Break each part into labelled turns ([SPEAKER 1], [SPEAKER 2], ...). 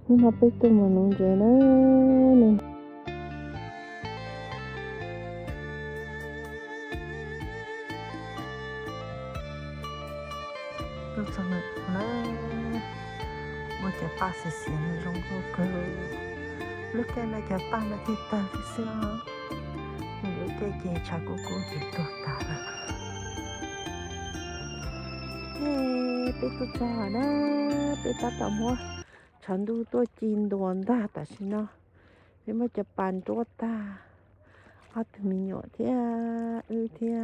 [SPEAKER 1] nhưng mà bây giờ mà nông dân nó nên tôi cho nó một cái ba mươi xí nó rong cơ lúc cái này cái ba là thịt ta thì sao lúc cái chả có thì tốt ta bây giờ cho nó bây giờ tao muaฉันดูตัวจีนโดนได้แต่ฉันเนาะไม่มาจะปั่นตัวตาเอาถึงมีหยดเทียเทีย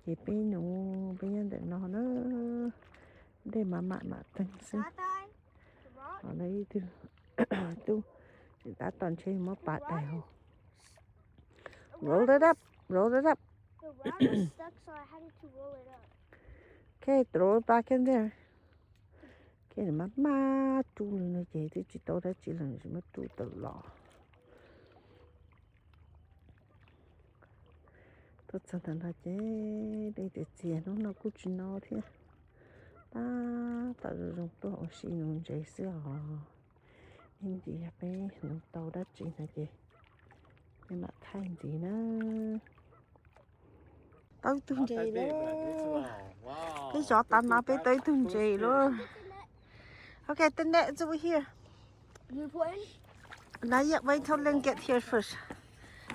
[SPEAKER 1] เก็บไปหนูไปยันเด็กนอนเนอะได้มาตั้งซิเอาเลยดูดูตาตอนเช้ามาปาดได้เหรอ roll it up roll it up
[SPEAKER 2] The round was stuck, so I had to roll it up.
[SPEAKER 1] Okay, throw it back in there. Cái này má chú nó chị thì chị tôi đã chỉ là má chú tự lò tôi cho thằng là chế đây để tiền nó cũng chỉ nó thế ta tạo dùng tôi họ xin nó chế xíu nhưng chị bé nó tàu đã chỉ là chị nhưng mà thay gì nữa tới tung gì luôn cái gió tàn nó bé tới tung gì luôn. Okay, the net is over here.
[SPEAKER 2] You put in?
[SPEAKER 1] Not yet. Wait till Lynn get here first.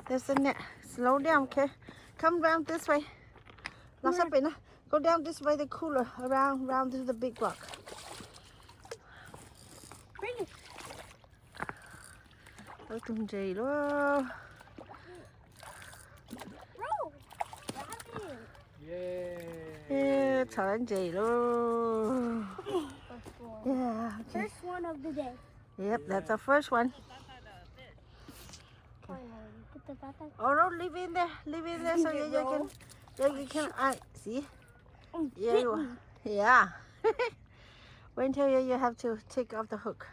[SPEAKER 1] There's the net. Slow down, okay? Come round this way. Let's up in. Go down this way, the cooler. Around to the big rock.
[SPEAKER 2] Bring it.
[SPEAKER 1] Ôi tung gì luôn.
[SPEAKER 2] Roll.
[SPEAKER 1] Yeah, trời anh gì luôn. Yeah, okay.
[SPEAKER 2] First one of the day.
[SPEAKER 1] Yep, that's our first one. Oh no, leave in there so you can see. Yeah. Wait until you have to take off the hook.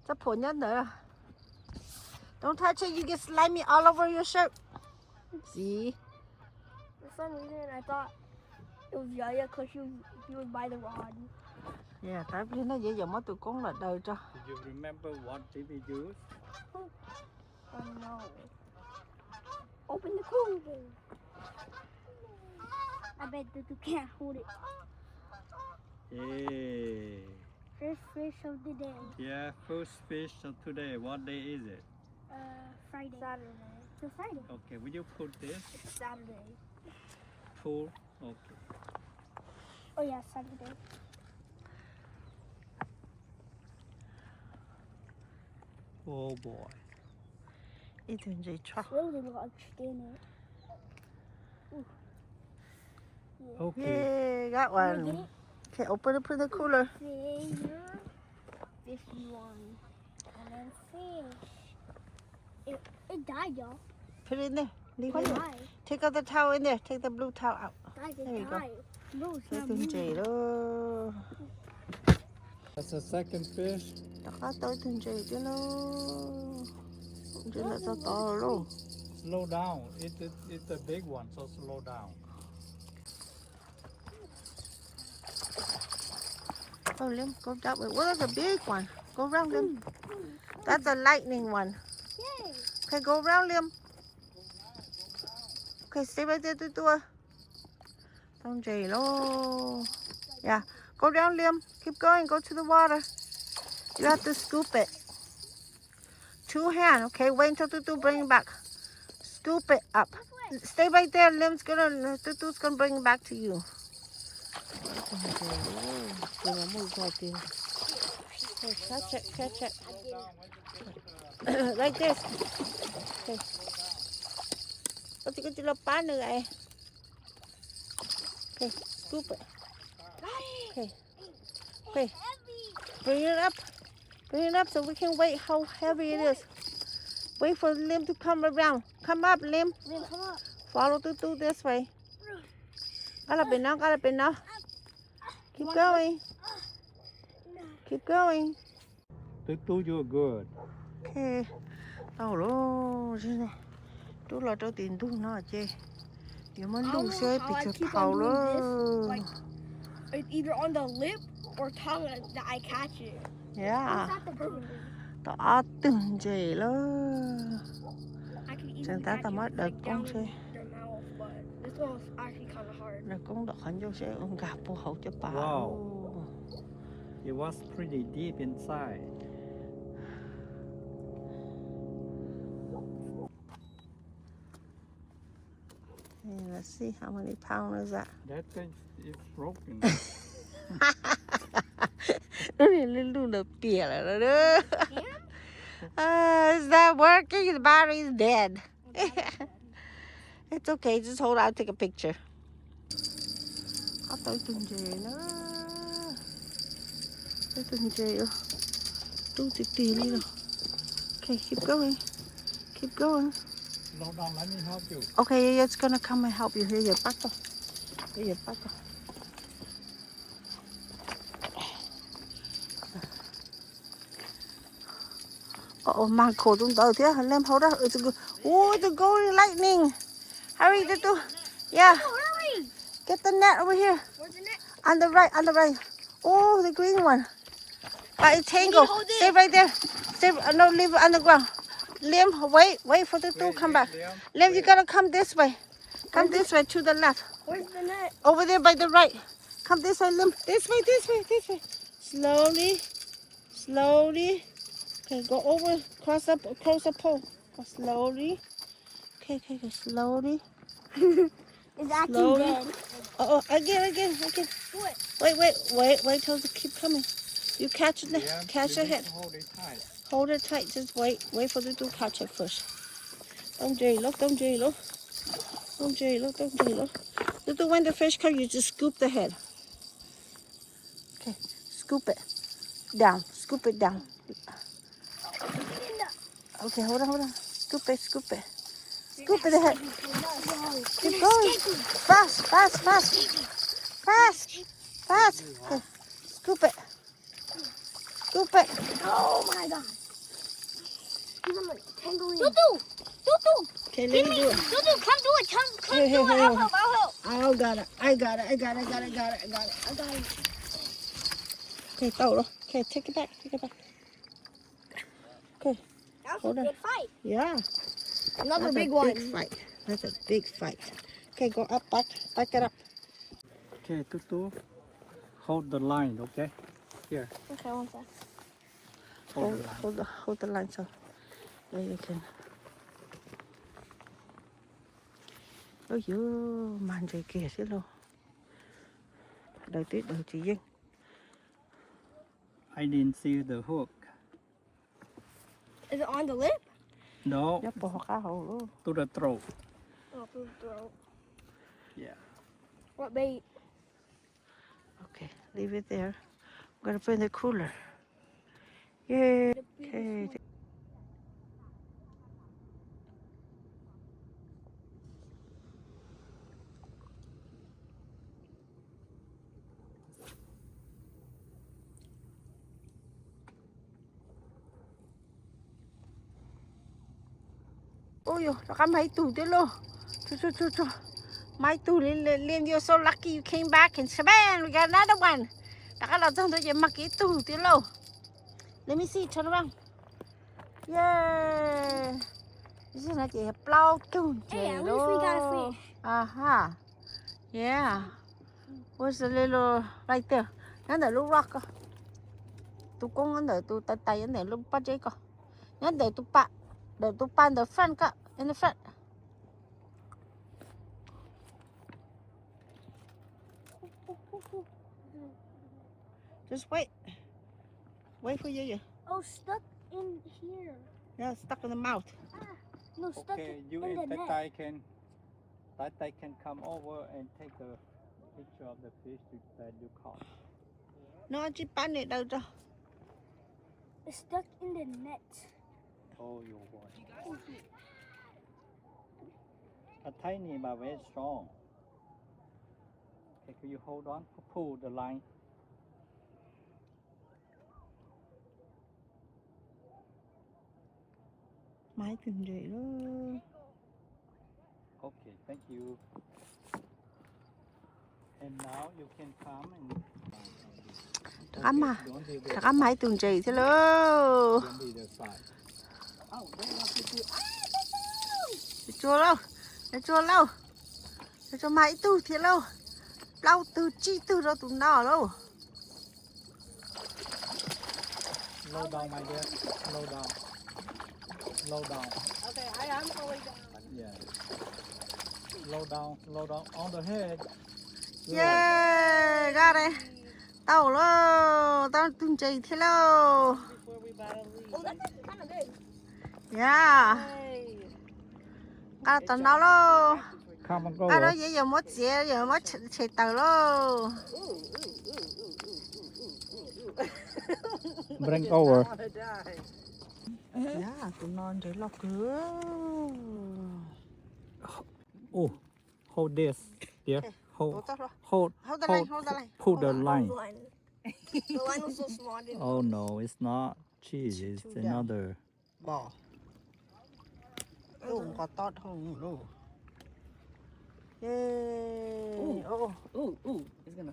[SPEAKER 1] It's a nhất nữa. Don't touch it, you get slimy all over your shirt. See?
[SPEAKER 2] For some reason, I thought it was Yaya because he was by the rod.
[SPEAKER 1] Yeah, tại vì nó dễ dàng mất tụi con là đời cho.
[SPEAKER 3] Do you remember what did we use?
[SPEAKER 2] Oh no. Open the cooler. I bet that you can't hold it.
[SPEAKER 3] Yeah.
[SPEAKER 2] First fish of the day.
[SPEAKER 3] Yeah, first fish of today. What day is it?
[SPEAKER 2] Friday. Saturday. It's Friday.
[SPEAKER 3] Okay, will you put this?
[SPEAKER 2] It's Saturday.
[SPEAKER 3] Pull. Okay.
[SPEAKER 2] Oh yeah, Saturday.
[SPEAKER 3] Oh boy.
[SPEAKER 1] Ít hơn gì cho.
[SPEAKER 2] Really large in it.
[SPEAKER 3] Okay.
[SPEAKER 1] Yeah, got one. Okay, open up in the cooler.
[SPEAKER 2] Figure 51. And then fish. It died, y'all.
[SPEAKER 1] Put it in there. Leave
[SPEAKER 2] It
[SPEAKER 1] it in.
[SPEAKER 2] died.
[SPEAKER 1] Take out the towel in there. Take the blue towel out.
[SPEAKER 2] Guys,
[SPEAKER 1] There you
[SPEAKER 2] it
[SPEAKER 1] go.
[SPEAKER 2] died. No, it's
[SPEAKER 1] Cái
[SPEAKER 2] not
[SPEAKER 1] tương
[SPEAKER 2] moving.
[SPEAKER 1] gì đó.
[SPEAKER 3] That's the second fish.
[SPEAKER 1] Đó tới tương gì chứ nó. Chứ là sao to luôn.
[SPEAKER 3] Slow down. It's a big one, so slow down.
[SPEAKER 1] Oh, Lim, go that way. Well, that's a big one. Go around, Lim. That's a lightning one.
[SPEAKER 2] Yay.
[SPEAKER 1] Okay, go around, Lim. Okay, stay right there, Tutua. Don't jay low. Yeah, go down, Lim. Keep going. Go to the water. You have to scoop it. Two hands. Okay, wait until Tutu bring it back. Scoop it up. Stay right there. Tutu's gonna bring it back to you. Okay, catch it. Like this. Okay. Có chỉ là bán nữa này. Okay, scoop it. Okay. Okay. Bring it up. Bring it up so we can wait how heavy it is. Wait for Lim to come around. Come up, Lim.
[SPEAKER 2] Lim, come up.
[SPEAKER 1] Follow Tutu this way. Got up now. Keep going. Keep going.
[SPEAKER 3] Tutu, you're good.
[SPEAKER 1] Okay. Đâu rồi chứ này. Chú là cho tiền tu nó chứ. Giờ mình
[SPEAKER 2] I
[SPEAKER 1] đủ
[SPEAKER 2] don't
[SPEAKER 1] xe
[SPEAKER 2] know
[SPEAKER 1] bị
[SPEAKER 2] how I
[SPEAKER 1] chụp
[SPEAKER 2] keep
[SPEAKER 1] hầu
[SPEAKER 2] on doing
[SPEAKER 1] luôn.
[SPEAKER 2] this. Like, it's either on the lip or tongue that I catch it.
[SPEAKER 1] Yeah.
[SPEAKER 2] It's not the perfect.
[SPEAKER 1] Tao á từng gì lo.
[SPEAKER 2] I can easily
[SPEAKER 1] Chẳng ta
[SPEAKER 2] catch
[SPEAKER 1] tao
[SPEAKER 2] it
[SPEAKER 1] mất
[SPEAKER 2] if it's
[SPEAKER 1] được
[SPEAKER 2] like down
[SPEAKER 1] con
[SPEAKER 2] in
[SPEAKER 1] xe.
[SPEAKER 2] their mouth, but this one's actually kind of hard.
[SPEAKER 1] Rồi con đọc hành vô xe ông gặp bộ hậu cho bà.
[SPEAKER 3] Wow. It was pretty deep inside.
[SPEAKER 1] Hey, let's see how many pounds is that.
[SPEAKER 3] That thing is broken.
[SPEAKER 1] Nó lên luôn là bìa là đó. Is that working? The battery is dead. It's okay, just hold on, take a picture. Có tới tuần gì nữa. Tới tuần gì nữa. Tôi chỉ tiền đi rồi. Okay, keep going. Keep going.
[SPEAKER 3] No, let me help you.
[SPEAKER 1] Okay, it's gonna come and help you. Here, your buckle. Here, your buckle. Oh, mang khổ chúng tao thế. Let hold on. It's a good. Oh, the golden lightning. Hurry, the two. Yeah.
[SPEAKER 2] Hurry!
[SPEAKER 1] Get the net over here.
[SPEAKER 2] Where's the net?
[SPEAKER 1] On the right, on the right. Oh, the green one. But it's tangled.
[SPEAKER 2] hold it.
[SPEAKER 1] Stay right there. Stay. No, leave it on the ground. Liam, wait for the two come back. Liam, you gotta come this way. Come this way to the left.
[SPEAKER 2] Where's the net?
[SPEAKER 1] Over there by the right. Come this way, Liam. This way, this way, this way. Slowly, slowly. Okay, go over, cross the pole. Go slowly. Okay, go slowly.
[SPEAKER 2] It's actually
[SPEAKER 1] Slowly.
[SPEAKER 2] dead.
[SPEAKER 1] Oh, again.
[SPEAKER 2] What?
[SPEAKER 1] Wait till they keep coming. You catch it, catch your head.
[SPEAKER 3] Hold it tight.
[SPEAKER 1] Hold it tight, just wait for the to catch it first. Don't jerry look. Little when the fish come, you just scoop the head. Okay, scoop it down. Okay, hold on. Scoop it. Scoop it the head. Keep going. Fast. Okay. Scoop it.
[SPEAKER 2] Oh my god. He's like tangling. Tutu!
[SPEAKER 1] Okay, let me do it.
[SPEAKER 2] Tutu, come do it. Come
[SPEAKER 1] Here.
[SPEAKER 2] do it. I'll help.
[SPEAKER 1] I got it. Okay, throw it. Okay, take it back. Okay,
[SPEAKER 2] That was
[SPEAKER 1] Hold
[SPEAKER 2] a
[SPEAKER 1] on.
[SPEAKER 2] good fight.
[SPEAKER 1] yeah.
[SPEAKER 2] Another
[SPEAKER 1] That's
[SPEAKER 2] big
[SPEAKER 1] a
[SPEAKER 2] one.
[SPEAKER 1] big fight. That's a big fight. Okay, go up, back it up.
[SPEAKER 3] Okay, Tutu, hold the line, okay? Here,
[SPEAKER 2] Okay, one sec.
[SPEAKER 3] hold the line.
[SPEAKER 1] Hold the line so then you can. Ôi dồi, màn trời kìa chứ đâu. Đời tuyết đời chị Dinh.
[SPEAKER 3] I didn't see the hook.
[SPEAKER 2] Is it on the lip?
[SPEAKER 3] No,
[SPEAKER 1] Nhấp bỏ cá hầu luôn.
[SPEAKER 3] to the throat.
[SPEAKER 2] Oh, through the throat.
[SPEAKER 3] Yeah.
[SPEAKER 2] What bait?
[SPEAKER 1] Okay, leave it there. I'm gonna put in the cooler. Yay. Okay. Ôi dồi, nó có mấy tủ thế luôn. Cho. Mấy tủ lên, you're so lucky you came back and bam, we got another one. Đã có lần xong tôi chỉ mặc cái tủ thế luôn. Let me see, turn around. Yeah. This is like a plow tune.
[SPEAKER 2] Hey, at least we got a fish.
[SPEAKER 1] Uh-huh. Yeah. Where's the little right there? Nó để lúc rock. Tu con nó để tu tay nó để lúc bắt dây co. Nó để tu pa in the front co, in the front. Just wait. Wait for you.
[SPEAKER 2] Oh, stuck in here.
[SPEAKER 1] Yeah, stuck in the mouth.
[SPEAKER 2] No, stuck
[SPEAKER 3] Okay, you
[SPEAKER 2] in the
[SPEAKER 3] and
[SPEAKER 2] net.
[SPEAKER 3] Tatai can come over and take a picture of the fish that you caught.
[SPEAKER 1] Nó chỉ bán này đâu cho.
[SPEAKER 2] It's stuck in the net.
[SPEAKER 3] Oh, you boy. A tiny but very strong. Okay, can you hold on? Pull the line.
[SPEAKER 1] Máy tìm gì đó.
[SPEAKER 3] Okay, thank you. And now you can come and
[SPEAKER 1] Thằng mà
[SPEAKER 3] Don't be there.
[SPEAKER 1] thằng mày tuần gì thế lo.
[SPEAKER 3] Don't be there side.
[SPEAKER 1] Chua lâu. Chua lâu. Cho mày tu thế lâu. Lâu từ chi từ đó tụi nó lâu.
[SPEAKER 3] Low down, my dear. Low down. Low down.
[SPEAKER 2] Okay, I am going down.
[SPEAKER 3] Yeah. Low down on the head. Good.
[SPEAKER 1] Yeah, ra đây. Tao lo, tao tuần gì thế lâu.
[SPEAKER 2] Before we buy a leaf. Oh, that's kind of big.
[SPEAKER 1] Yeah.
[SPEAKER 2] Hey.
[SPEAKER 1] Cả tao nó lo.
[SPEAKER 3] Come and go.
[SPEAKER 1] Cả đó giờ mất xe, giờ mất chạy tàu lo.
[SPEAKER 3] Bring over.
[SPEAKER 1] Yeah, tụi non để lo cửa.
[SPEAKER 3] Oh, hold this. Dear. Hold.
[SPEAKER 1] Hold the line, hold the line.
[SPEAKER 3] Pull the line.
[SPEAKER 2] The line was so small. I didn't
[SPEAKER 3] Oh no, it's not cheese. It's
[SPEAKER 1] Too down.
[SPEAKER 3] another.
[SPEAKER 1] Bò. Không có tốt không luôn. Yeah. Oh.
[SPEAKER 2] Ooh, it's gonna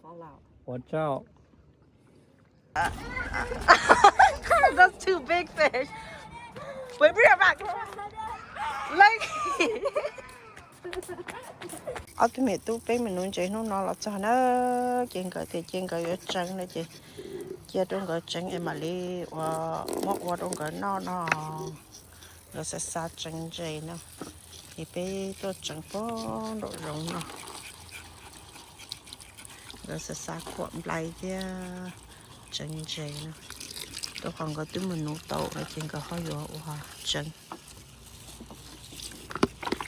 [SPEAKER 2] fall out.
[SPEAKER 3] Watch out.
[SPEAKER 1] That's too big fish. Wait, bring it back. Like. Ở cái mẹ tu bé mình nuôi chơi nó là cho nó trên cái trắng này chị trong cái trắng em mà đi và móc vào trong cái nó rồi sẽ xa trắng chơi nó thì bé tôi trắng có độ rộng nó rồi sẽ xa cuộn lại cái trắng chơi nó tôi còn có túi mình nuôi tàu ở trên cái hơi vô và trắng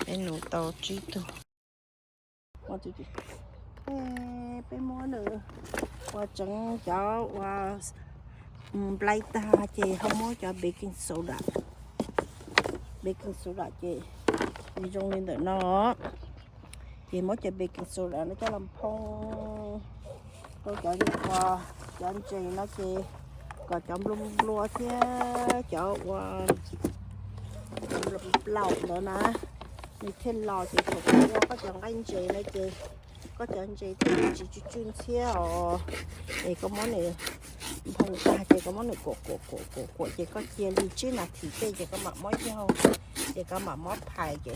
[SPEAKER 1] em nuôi tàu trí tu qua chú chị bé mua nữa qua trắng cho qua play ta chị không muốn cho baking soda chị đi trong lên đợi nó chị muốn cho baking soda nó cho làm phong tôi cho đi qua cho anh chị nó chị còn cho lung lúa thế cho qua lum lẩu nữa nè như thiên lò thì thuộc qua có cho anh chị này chị có cho anh chị thì chị chuyên xe để có món này phong ta chị có món này của chị có chia ly chứ là thịt đây chị có mặc món nhau chị có mặc món phai chị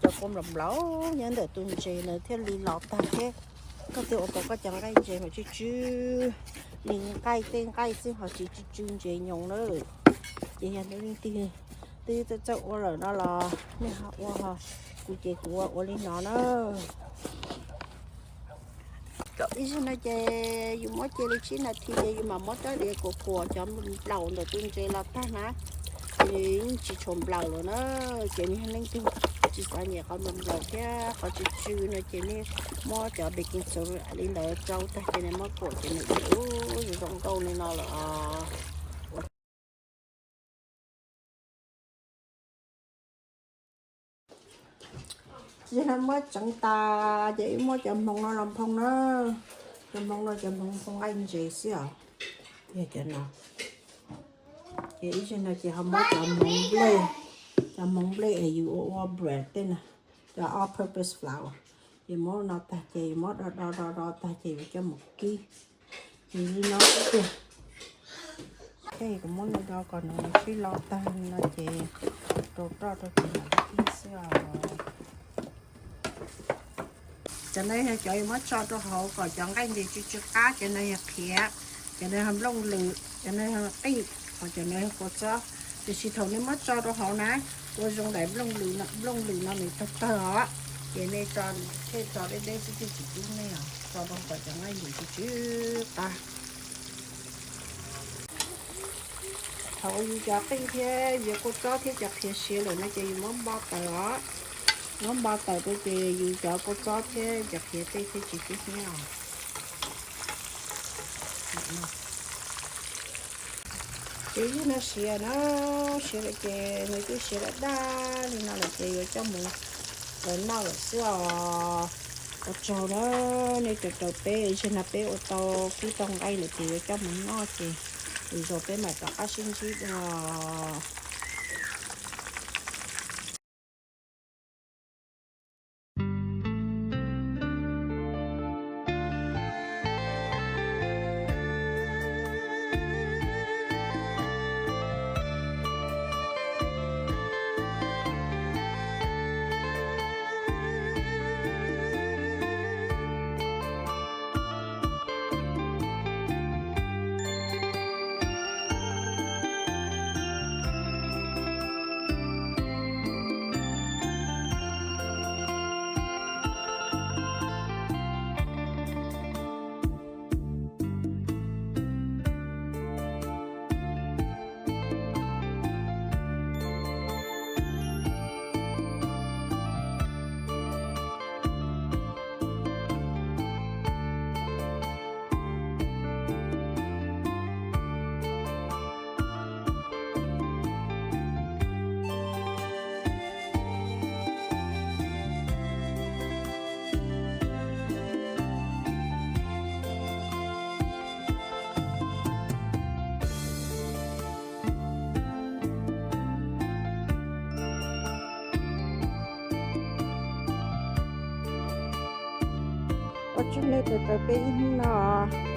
[SPEAKER 1] cho con làm lẩu nhớ để tuần chị nữa thế ly lọt ta thế có tiểu tổ có cho anh chị mà chứ liền cay tên cay xin họ chỉ chuyên chị nhung nữa chị hiện nó linh từ cho ô rồi nó là nè họ hoa cụ chị của ô linh nó ý xin nó chơi dùng món chơi lịch sử là thì dùng mà món đó để của cho mình lẩu rồi tuần chơi là ta nè thì chỉ trộn lẩu rồi nó chơi như hành tinh chỉ có nhà con mình lẩu cái họ chỉ chư nó chơi như món cho baking soda lên đó trâu ta chơi này món của chơi này rồi trong câu này nó là chỉ là mới chẳng ta chỉ mới chậm phong nó làm phong nó chậm phong anh gì xíu vậy chứ nào chị ý là chị không mới chậm mong ble ở you all bread đây nè cho all purpose flour chị mới nó ta chị mới đo ta chị cho 1 kg chị nó kìa cái cũng muốn đo còn cái lo ta nó chị đo chị xíu cho nên cho em mất cho họ còn chọn cái gì chú cá cho nên khía cho nên hầm lông lử cho nên hầm tị hoặc cho nên có cho thì chỉ thầu nên mất cho họ nè tôi dùng để lông lử nó mình tơ cho nên cho thế cho đến đây chỉ chú này à cho đông còn chọn cái gì chú ta thầu cho cái thế giờ cô cho thế chặt thế xíu rồi nó chỉ món bao tờ nó bao tờ tôi thì dù cho có chó thế chặt thế thì chỉ biết nhau chỉ nó xìa là cái người cứ xìa là đa nên nó là cái ở trong một rồi nó là xưa ở chỗ đó nên chỗ bé trên là bé ô tô phía trong đây là thì ở trong một nó thì rồi bé mà có phát sinh gì opportunity to be in